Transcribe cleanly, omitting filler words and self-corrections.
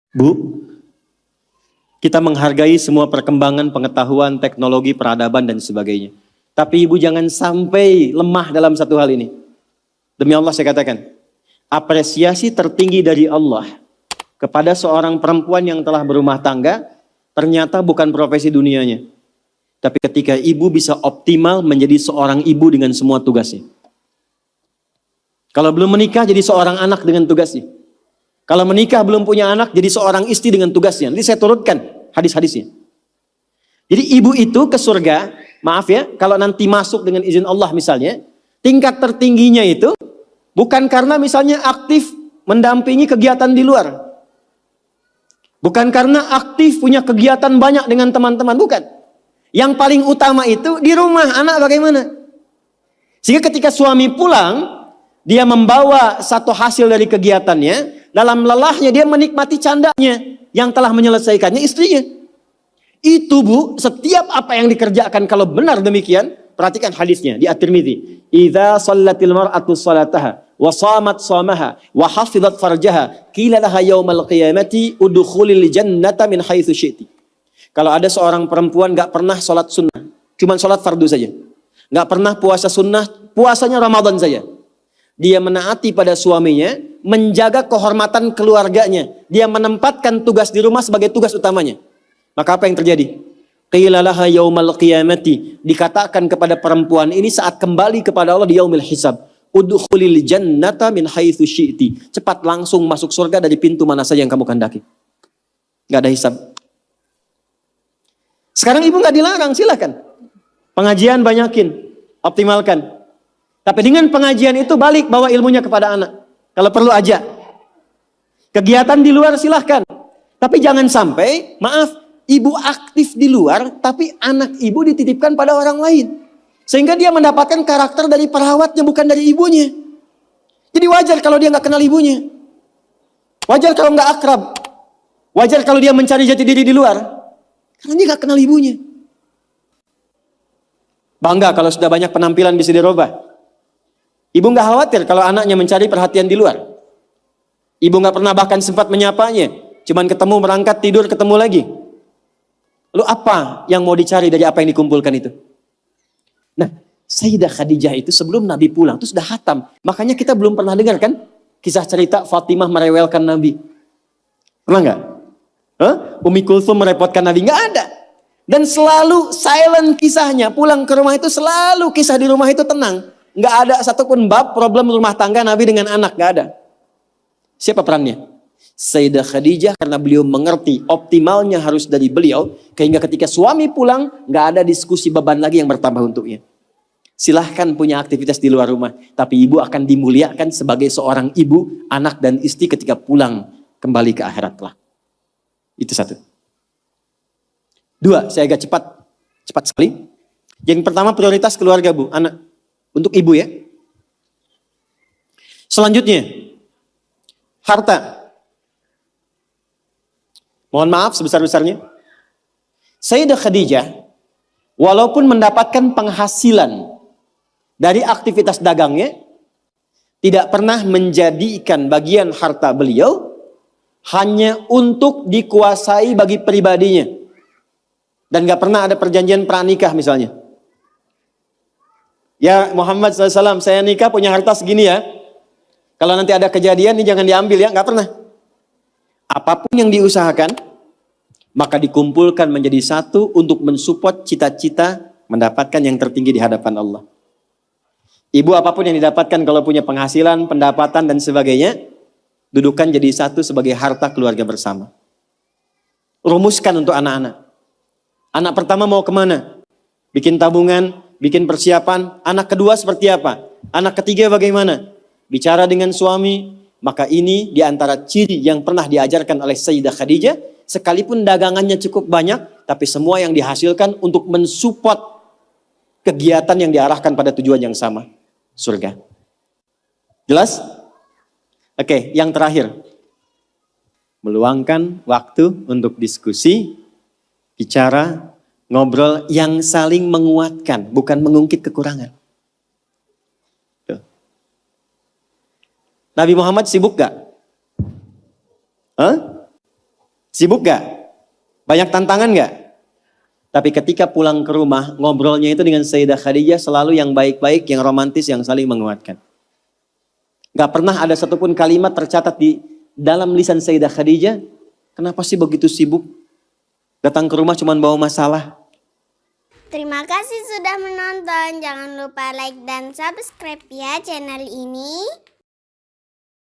Bu, kita menghargai semua perkembangan pengetahuan, teknologi, peradaban, dan sebagainya. Tapi ibu jangan sampai lemah dalam satu hal ini. Demi Allah saya katakan, apresiasi tertinggi dari Allah kepada seorang perempuan yang telah berumah tangga, ternyata bukan profesi dunianya. Tapi ketika ibu bisa optimal menjadi seorang ibu dengan semua tugasnya. Kalau belum menikah jadi seorang anak dengan tugasnya. Kalau menikah belum punya anak jadi seorang istri dengan tugasnya. Nanti saya turutkan hadis-hadisnya. Jadi ibu itu ke surga, maaf ya, kalau nanti masuk dengan izin Allah misalnya, tingkat tertingginya itu bukan karena misalnya aktif mendampingi kegiatan di luar. Bukan karena aktif punya kegiatan banyak dengan teman-teman, bukan. Yang paling utama itu di rumah, anak bagaimana? Sehingga ketika suami pulang, dia membawa satu hasil dari kegiatannya, dalam lelahnya dia menikmati candanya, yang telah menyelesaikannya istrinya. Itu bu, setiap apa yang dikerjakan kalau benar demikian, perhatikan hadisnya di At-Tirmidzi. Idza shallatil mar'atu shalataha wa shamat shamaha wa hafizat farjaha qila laha yaumal qiyamati udkhulil jannata min haitsu syi'ti. Kalau ada seorang perempuan gak pernah sholat sunnah, cuma sholat fardu saja, gak pernah puasa sunnah, puasanya Ramadan saja, dia menaati pada suaminya, menjaga kehormatan keluarganya, dia menempatkan tugas di rumah sebagai tugas utamanya, maka apa yang terjadi? Qila laha yaumal qiyamati, dikatakan kepada perempuan ini saat kembali kepada Allah di yaumil hisab, udkhulil jannata min haitsu syi'ti, cepat langsung masuk surga dari pintu mana saja yang kamu kehendaki. Gak ada hisab. Sekarang ibu gak dilarang, silakan. Pengajian banyakin, optimalkan. Tapi dengan pengajian itu balik bawa ilmunya kepada anak. Kalau perlu aja. Kegiatan di luar silahkan. Tapi jangan sampai, maaf, ibu aktif di luar, tapi anak ibu dititipkan pada orang lain. Sehingga dia mendapatkan karakter dari perawatnya, bukan dari ibunya. Jadi wajar kalau dia gak kenal ibunya. Wajar kalau gak akrab. Wajar kalau dia mencari jati diri di luar. Karena dia gak kenal ibunya. Bangga kalau sudah banyak penampilan bisa dirubah. Ibu gak khawatir kalau anaknya mencari perhatian di luar. Ibu gak pernah bahkan sempat menyapanya. Cuman ketemu, berangkat, tidur, ketemu lagi. Lalu apa yang mau dicari dari apa yang dikumpulkan itu? Nah, Sayyidah Khadijah itu sebelum Nabi pulang itu sudah khatam. Makanya kita belum pernah dengar kan kisah cerita Fatimah merewelkan Nabi. Pernah gak? Umi Kulthum merepotkan Nabi, nggak ada. Dan selalu silent kisahnya. Pulang ke rumah itu selalu kisah di rumah itu tenang. Nggak ada satupun bab problem rumah tangga Nabi dengan anak, nggak ada. Siapa perannya? Sayyidah Khadijah, karena beliau mengerti optimalnya harus dari beliau, sehingga ketika suami pulang nggak ada diskusi beban lagi yang bertambah untuknya. Silahkan punya aktivitas di luar rumah, tapi ibu akan dimuliakan sebagai seorang ibu, anak dan istri ketika pulang kembali ke akhirat lah. Itu satu. Dua, saya agak cepat sekali. Yang pertama prioritas keluarga bu, anak. Untuk ibu ya. Selanjutnya, harta. Mohon maaf sebesar-besarnya. Sayyidah Khadijah, walaupun mendapatkan penghasilan dari aktivitas dagangnya, tidak pernah menjadikan bagian harta beliau hanya untuk dikuasai bagi pribadinya. Dan gak pernah ada perjanjian pranikah misalnya. Ya Muhammad SAW, saya nikah punya harta segini ya. Kalau nanti ada kejadian ini jangan diambil ya, gak pernah. Apapun yang diusahakan, maka dikumpulkan menjadi satu untuk mensupport cita-cita mendapatkan yang tertinggi di hadapan Allah. Ibu apapun yang didapatkan kalau punya penghasilan, pendapatan dan sebagainya, dudukan jadi satu sebagai harta keluarga bersama. Rumuskan untuk anak-anak. Anak pertama mau kemana? Bikin tabungan, bikin persiapan. Anak kedua seperti apa? Anak ketiga bagaimana? Bicara dengan suami. Maka ini diantara ciri yang pernah diajarkan oleh Sayyidah Khadijah. Sekalipun dagangannya cukup banyak, tapi semua yang dihasilkan untuk mensupport kegiatan yang diarahkan pada tujuan yang sama. Surga. Jelas? Oke, yang terakhir. Meluangkan waktu untuk diskusi, bicara, ngobrol yang saling menguatkan, bukan mengungkit kekurangan. Tuh. Nabi Muhammad sibuk gak? Sibuk gak? Banyak tantangan gak? Tapi ketika pulang ke rumah, ngobrolnya itu dengan Sayyidah Khadijah selalu yang baik-baik, yang romantis, yang saling menguatkan. Gak pernah ada satupun kalimat tercatat di dalam lisan Sayyidah Khadijah, kenapa sih begitu sibuk? Datang ke rumah cuma bawa masalah. Terima kasih sudah menonton. Jangan lupa like dan subscribe ya channel ini.